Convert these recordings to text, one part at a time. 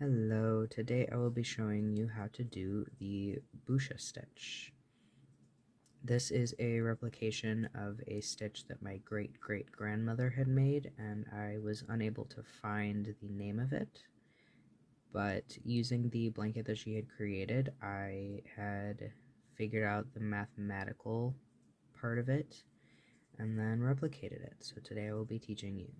Hello, today I will be showing you how to do the Babcia stitch. This is a replication of a stitch that my great-great-grandmother had made, and I was unable to find the name of it, but using the blanket that she had created, I had figured out the mathematical part of it, and then replicated it. So today I will be teaching you.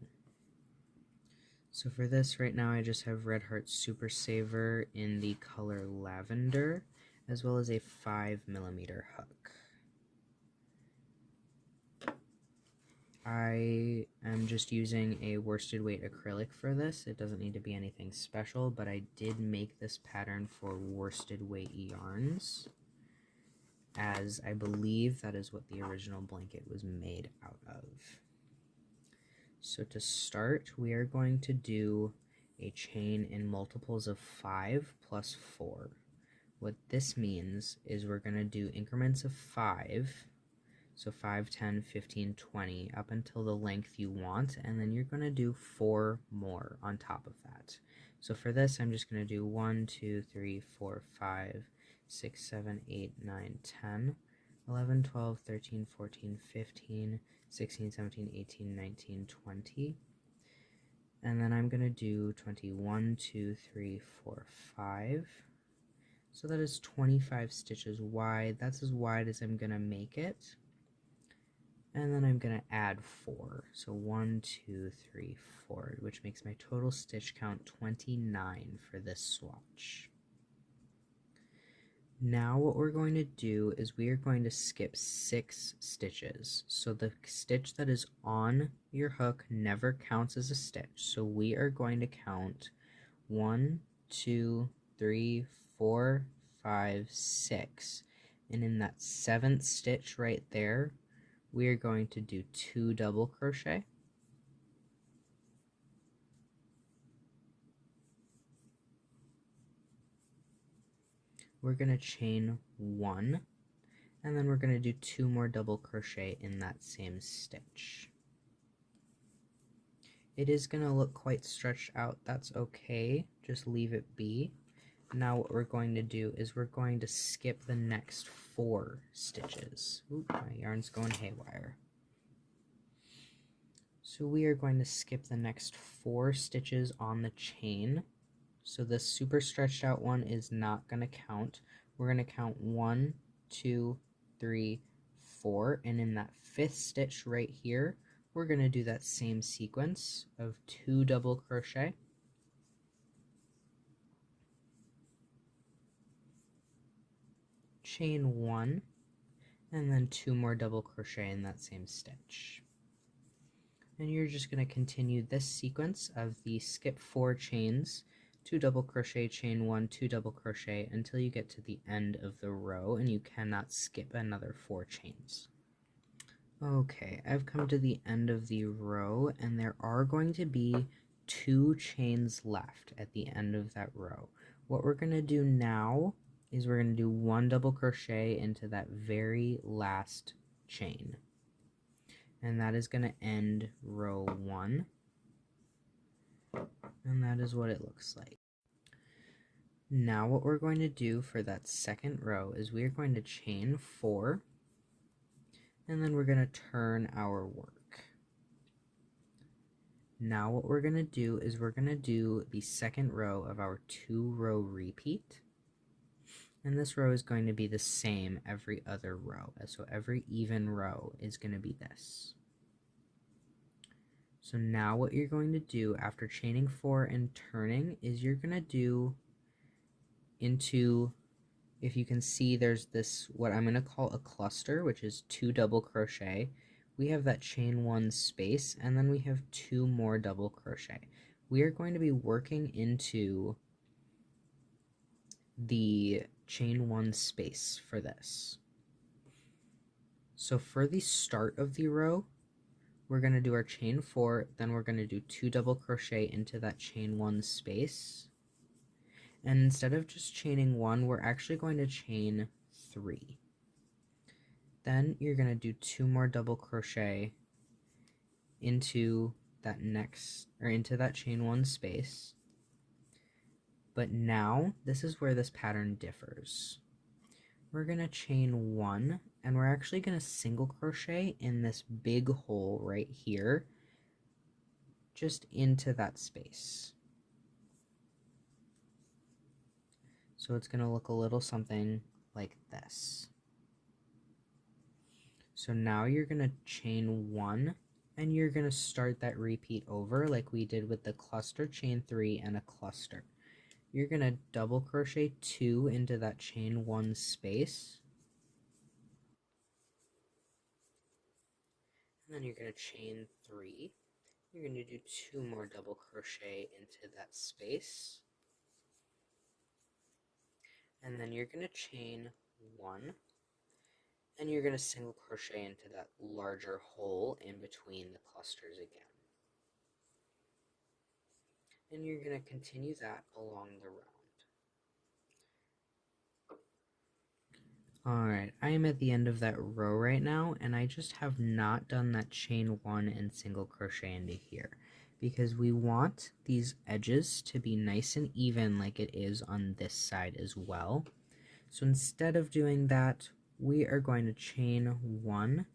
So for this, right now I just have Red Heart Super Saver in the color Lavender, as well as a 5mm hook. I am just using a worsted weight acrylic for this. It doesn't need to be anything special, but I did make this pattern for worsted weight yarns, as I believe that is what the original blanket was made out of. So to start, we are going to do a chain in multiples of 5 plus 4. What this means is we're going to do increments of 5, so 5, 10, 15, 20, up until the length you want, and then you're going to do 4 more on top of that. So for this, I'm just going to do 1, 2, 3, 4, 5, 6, 7, 8, 9, 10, 11, 12, 13, 14, 15, 16, 17, 18, 19, 20, and then I'm going to do 21, 2, 3, 4, 5, so that is 25 stitches wide. That's as wide as I'm going to make it, and then I'm going to add 4, so 1, 2, 3, 4, which makes my total stitch count 29 for this swatch. Now what we're going to do is we are going to skip 6 stitches. So the stitch that is on your hook never counts as a stitch. So we are going to count 1, 2, 3, 4, 5, 6. And in that 7th stitch right there, we are going to do 2 double crochet. We're going to chain 1, and then we're going to do 2 more double crochet in that same stitch. It is going to look quite stretched out. That's okay. Just leave it be. Now what we're going to do is we're going to skip the next 4 stitches. Oop, my yarn's going haywire. So we are going to skip the next 4 stitches on the chain. So this super stretched out one is not going to count. We're going to count 1, 2, 3, 4, and in that 5th stitch right here, we're going to do that same sequence of 2 double crochet, chain 1, and then 2 more double crochet in that same stitch. And you're just going to continue this sequence of the skip 4 chains, 2 double crochet, chain 1, 2 double crochet until you get to the end of the row, and you cannot skip another 4 chains. Okay, I've come to the end of the row, and there are going to be 2 chains left at the end of that row. What we're going to do now is we're going to do 1 double crochet into that very last chain, and that is going to end row 1. And that is what it looks like. Now what we're going to do for that second row is we are going to chain 4, and then we're going to turn our work. Now what we're going to do is we're going to do the second row of our 2-row repeat, and this row is going to be the same every other row, so every even row is going to be this. So now what you're going to do after chaining 4 and turning is you're going to do into, if you can see, there's this, what I'm going to call a cluster, which is 2 double crochet. We have that chain 1 space, and then we have 2 more double crochet. We are going to be working into the chain 1 space for this. So for the start of the row, we're going to do our chain 4, then we're going to do 2 double crochet into that chain 1 space. And instead of just chaining 1, we're actually going to chain 3. Then you're going to do 2 more double crochet into that next, or into that chain 1 space. But now this is where this pattern differs. We're going to chain 1, and we're actually going to single crochet in this big hole right here, just into that space. So it's going to look a little something like this. So now you're going to chain 1, and you're going to start that repeat over like we did with the cluster, chain 3 and a cluster. You're going to double crochet 2 into that chain 1 space, and then you're going to chain 3. You're going to do 2 more double crochet into that space, and then you're going to chain 1, and you're going to single crochet into that larger hole in between the clusters again. And you're going to continue that along the round. Alright, I am at the end of that row right now, and I just have not done that chain 1 and single crochet into here, because we want these edges to be nice and even like it is on this side as well. So instead of doing that, we are going to chain 1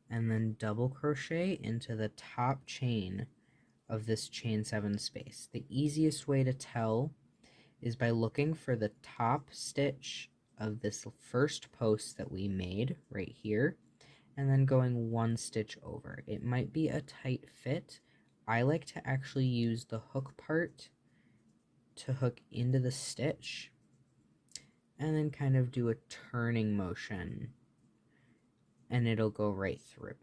and then double crochet into the top chain of this chain 7 space. The easiest way to tell is by looking for the top stitch of this first post that we made right here, and then going 1 stitch over. It might be a tight fit. I like to actually use the hook part to hook into the stitch, and then kind of do a turning motion, and it'll go right through.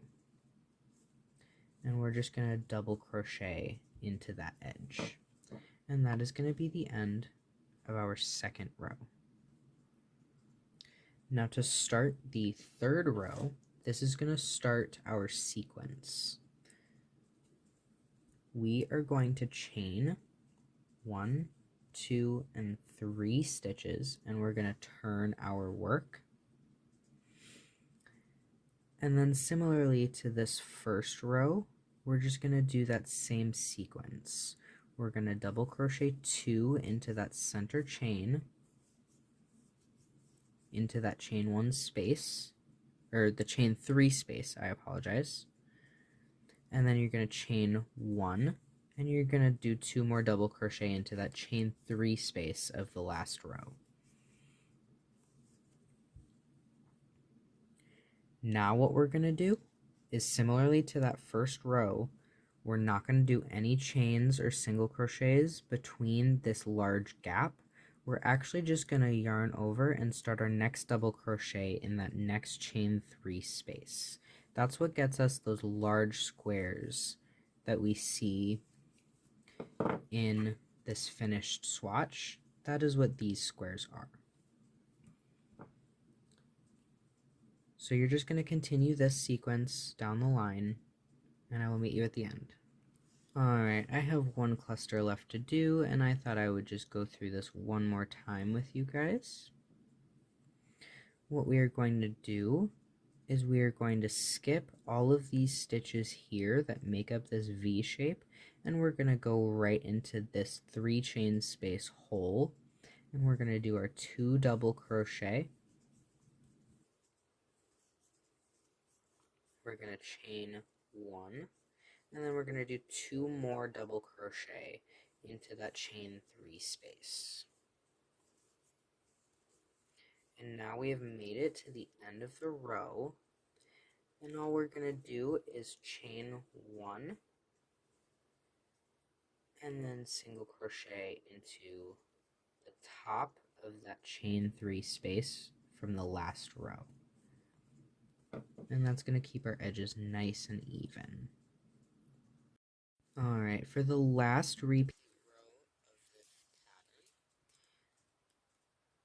And we're just going to double crochet into that edge. And that is going to be the end of our second row. Now to start the third row, this is going to start our sequence. We are going to chain 1, 2, and 3 stitches, and we're going to turn our work. And then similarly to this first row, we're just going to do that same sequence. We're going to double crochet 2 into that center chain, into that chain 1 space, or the chain 3 space, I apologize. And then you're going to chain 1, and you're going to do 2 more double crochet into that chain 3 space of the last row. Now what we're going to do is similarly to that first row, we're not going to do any chains or single crochets between this large gap. We're actually just going to yarn over and start our next double crochet in that next chain 3 space. That's what gets us those large squares that we see in this finished swatch. That is what these squares are. So you're just going to continue this sequence down the line, and I will meet you at the end. Alright, I have 1 cluster left to do, and I thought I would just go through this one more time with you guys. What we are going to do is we are going to skip all of these stitches here that make up this V shape, and we're going to go right into this 3 chain space hole, and we're going to do our 2 double crochet. We're going to chain 1, and then we're going to do 2 more double crochet into that chain 3 space. And now we have made it to the end of the row, and all we're going to do is chain 1 and then single crochet into the top of that chain 3 space from the last row. And that's going to keep our edges nice and even. Alright, for the last repeat row of this pattern,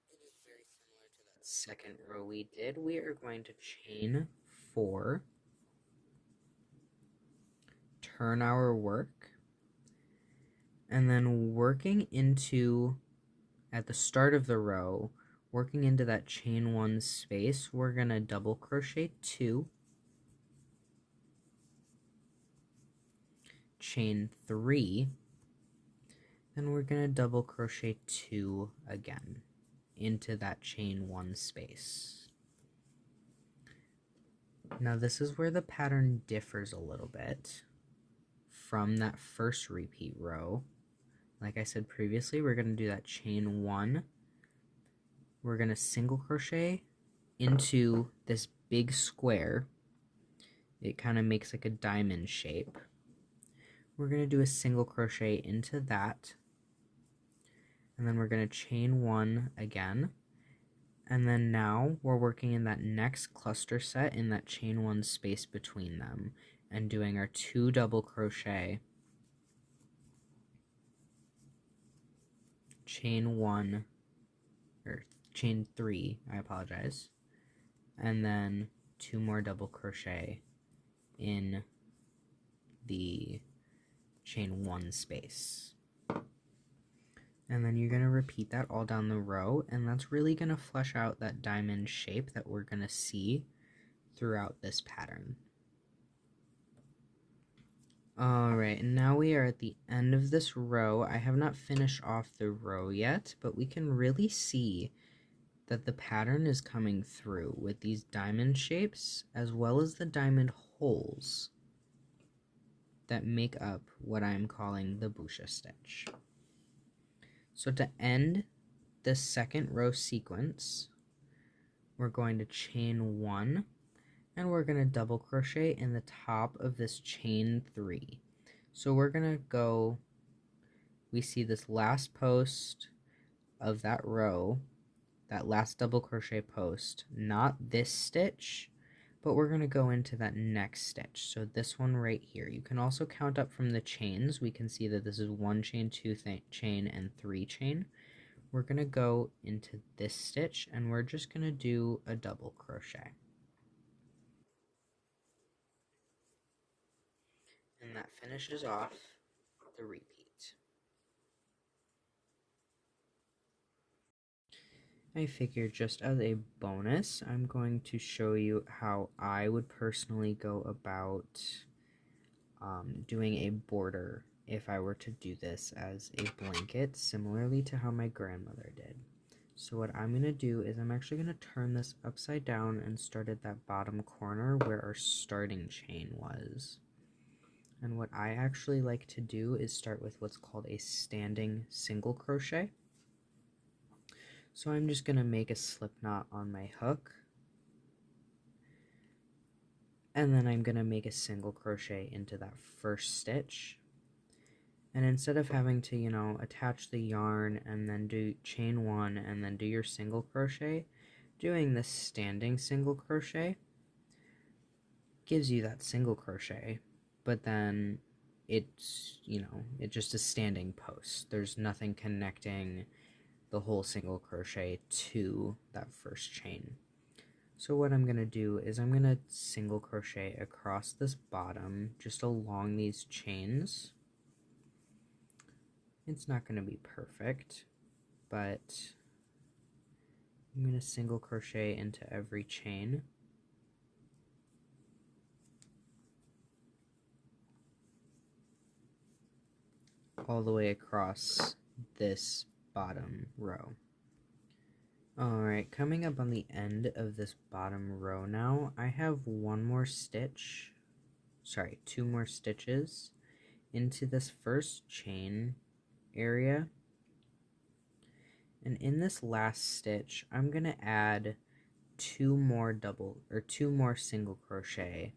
it is very similar to that second row we did. We are going to chain 4, turn our work, and then working into, at the start of the row, working into that chain 1 space, we're going to double crochet 2, chain 3, Then we're going to double crochet 2 again into that chain 1 space. Now this is where the pattern differs a little bit from that first repeat row. Like I said previously, we're going to do that chain 1. We're going to single crochet into this big square. It kind of makes like a diamond shape. We're going to do a single crochet into that, and then we're going to chain 1 again, and then now we're working in that next cluster set in that chain 1 space between them and doing our 2 double crochet, chain 1, or chain 3, I apologize, and then 2 more double crochet in the chain 1 space. And then you're going to repeat that all down the row, and that's really going to flesh out that diamond shape that we're going to see throughout this pattern. Alright, and now we are at the end of this row. I have not finished off the row yet, but we can really see that the pattern is coming through with these diamond shapes as well as the diamond holes that make up what I'm calling the Babcia stitch. So to end the second row sequence, we're going to chain 1 and we're going to double crochet in the top of this chain 3. So we're going to go, we see this last post of that row, that last double crochet post, not this stitch, but we're going to go into that next stitch. So this one right here. You can also count up from the chains. We can see that this is 1 chain, 2 chain, and 3 chain. We're going to go into this stitch and we're just going to do a double crochet. And that finishes off the repeat. I figured just as a bonus, I'm going to show you how I would personally go about doing a border if I were to do this as a blanket, similarly to how my grandmother did. So what I'm going to do is I'm actually going to turn this upside down and start at that bottom corner where our starting chain was. And what I actually like to do is start with what's called a standing single crochet. So I'm just going to make a slip knot on my hook, and then I'm going to make a single crochet into that first stitch. And instead of having to, you know, attach the yarn and then do chain 1 and then do your single crochet, doing this standing single crochet gives you that single crochet, but then it's, you know, it's just a standing post. There's nothing connecting the whole single crochet to that first chain. So what I'm going to do is I'm going to single crochet across this bottom just along these chains. It's not going to be perfect, but I'm going to single crochet into every chain. All the way across this bottom row. Alright, coming up on the end of this bottom row now, I have two more stitches into this first chain area. And in this last stitch, I'm going to add 2 more single crochet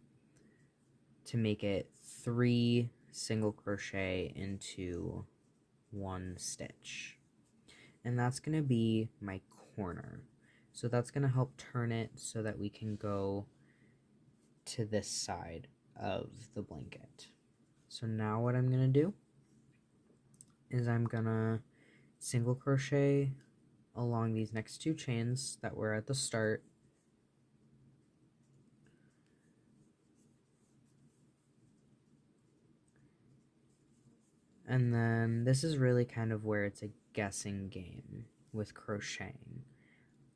to make it 3 single crochet into 1 stitch. And that's going to be my corner. So that's going to help turn it so that we can go to this side of the blanket. So now what I'm going to do is I'm going to single crochet along these next 2 chains that were at the start. And then this is really kind of where it's a guessing game with crocheting.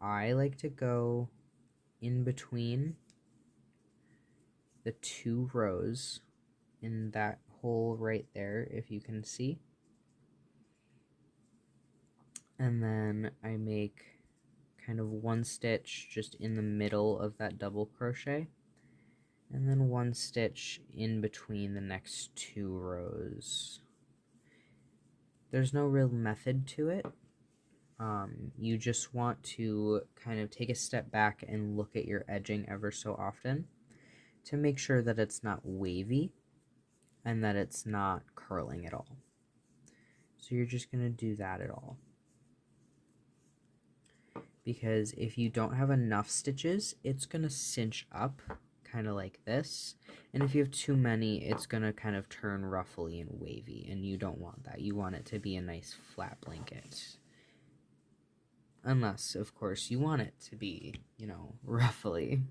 I like to go in between the 2 rows in that hole right there, if you can see. and then I make kind of one stitch just in the middle of that double crochet, and then one stitch in between the next 2 rows. There's no real method to it. You just want to kind of take a step back and look at your edging ever so often to make sure that it's not wavy and that it's not curling at all. So you're just going to do that at all. Because if you don't have enough stitches, it's going to cinch up kind of like this. And if you have too many, it's going to kind of turn ruffly and wavy, and you don't want that. You want it to be a nice flat blanket. Unless, of course, you want it to be, you know, ruffly.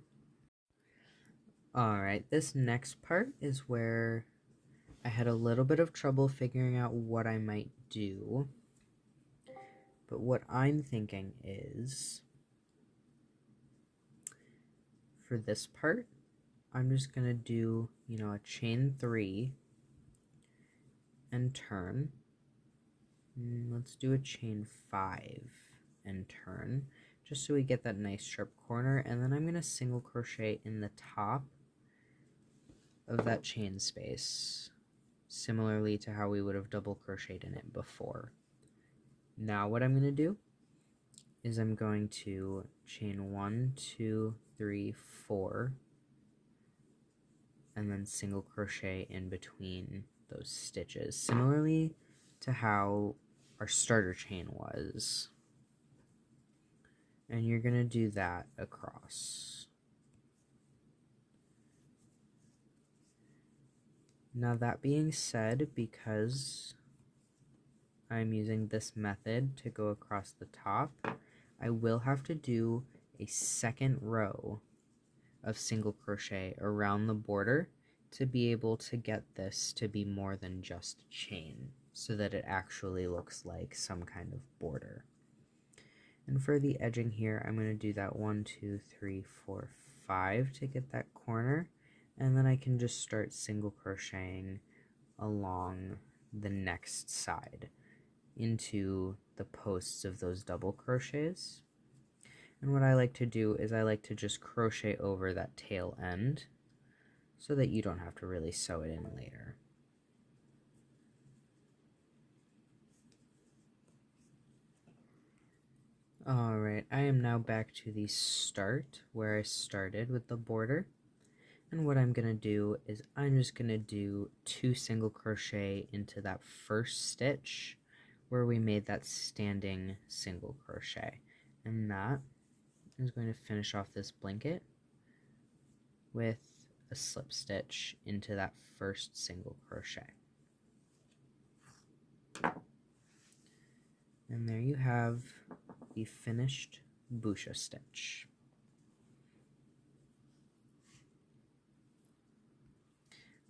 Alright, this next part is where I had a little bit of trouble figuring out what I might do. But what I'm thinking is, for this part, I'm just going to do, you know, a chain 3 and turn. Let's do a chain 5 and turn, just so we get that nice sharp corner, and then I'm going to single crochet in the top of that chain space, similarly to how we would have double crocheted in it before. Now what I'm going to do is I'm going to chain 1, 2, 3, 4, and then single crochet in between those stitches, similarly to how our starter chain was. And you're going to do that across. Now that being said, because I'm using this method to go across the top, I will have to do a second row of single crochet around the border to be able to get this to be more than just a chain, so that it actually looks like some kind of border. And for the edging here, I'm going to do that 1, 2, 3, 4, 5 to get that corner, and then I can just start single crocheting along the next side into the posts of those double crochets. And what I like to do is I like to just crochet over that tail end so that you don't have to really sew it in later. Alright, I am now back to the start where I started with the border. And what I'm going to do is I'm just going to do 2 single crochet into that first stitch where we made that standing single crochet. And that is going to finish off this blanket with a slip stitch into that first single crochet. And there you have the finished Babcia stitch.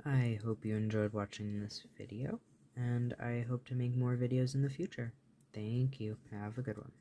I hope you enjoyed watching this video, and I hope to make more videos in the future. Thank you. Have a good one.